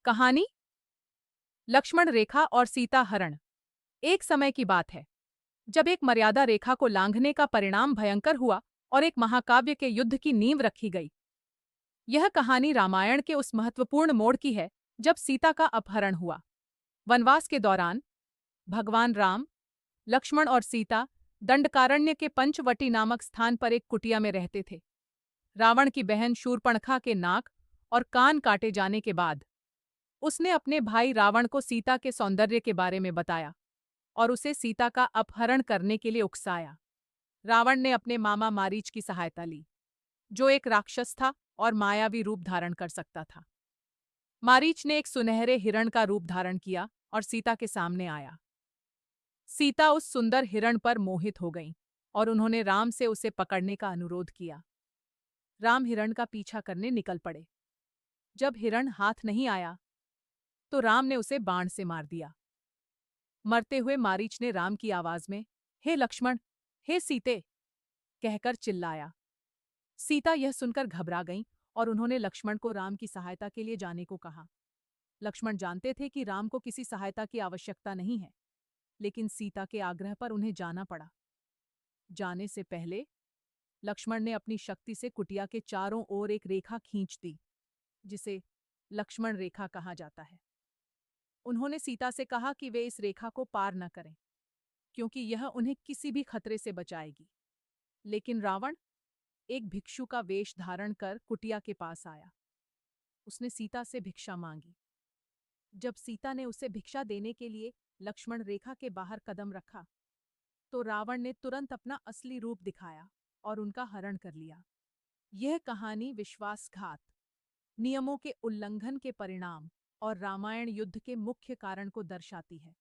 कहानी लक्ष्मण रेखा और सीता हरण। एक समय की बात है जब एक मर्यादा रेखा को लांघने का परिणाम भयंकर हुआ और एक महाकाव्य के युद्ध की नींव रखी गई। यह कहानी रामायण के उस महत्वपूर्ण मोड़ की है जब सीता का अपहरण हुआ। वनवास के दौरान भगवान राम, लक्ष्मण और सीता दंडकारण्य के पंचवटी नामक स्थान पर एक कुटिया में रहते थे। रावण की बहन शूर्पणखा के नाक और कान काटे जाने के बाद उसने अपने भाई रावण को सीता के सौंदर्य के बारे में बताया और उसे सीता का अपहरण करने के लिए उकसाया। रावण ने अपने मामा मारीच की सहायता ली, जो एक राक्षस था और मायावी रूप धारण कर सकता था। मारीच ने एक सुनहरे हिरण का रूप धारण किया और सीता के सामने आया। सीता उस सुंदर हिरण पर मोहित हो गईं और उन्होंने राम से उसे पकड़ने का अनुरोध किया। राम हिरण का पीछा करने निकल पड़े। जब हिरण हाथ नहीं आया तो राम ने उसे बाण से मार दिया। मरते हुए मारीच ने राम की आवाज में हे लक्ष्मण, हे सीते कहकर चिल्लाया। सीता यह सुनकर घबरा गईं और उन्होंने लक्ष्मण को राम की सहायता के लिए जाने को कहा। लक्ष्मण जानते थे कि राम को किसी सहायता की आवश्यकता नहीं है, लेकिन सीता के आग्रह पर उन्हें जाना पड़ा। जाने से पहले लक्ष्मण ने अपनी शक्ति से कुटिया के चारों ओर एक रेखा खींच दी, जिसे लक्ष्मण रेखा कहा जाता है। उन्होंने सीता से कहा कि वे इस रेखा को पार न करें, क्योंकि यह उन्हें किसी भी खतरे से बचाएगी। लेकिन रावण एक भिक्षु का वेश धारण कर कुटिया के पास आया। उसने सीता से भिक्षा मांगी। जब सीता ने उसे भिक्षा देने के लिए लक्ष्मण रेखा के बाहर कदम रखा, तो रावण ने तुरंत अपना असली रूप दिखाया और उनका हरण कर लिया। यह कहानी विश्वासघात, नियमों के उल्लंघन के परिणाम और रामायण युद्ध के मुख्य कारण को दर्शाती है।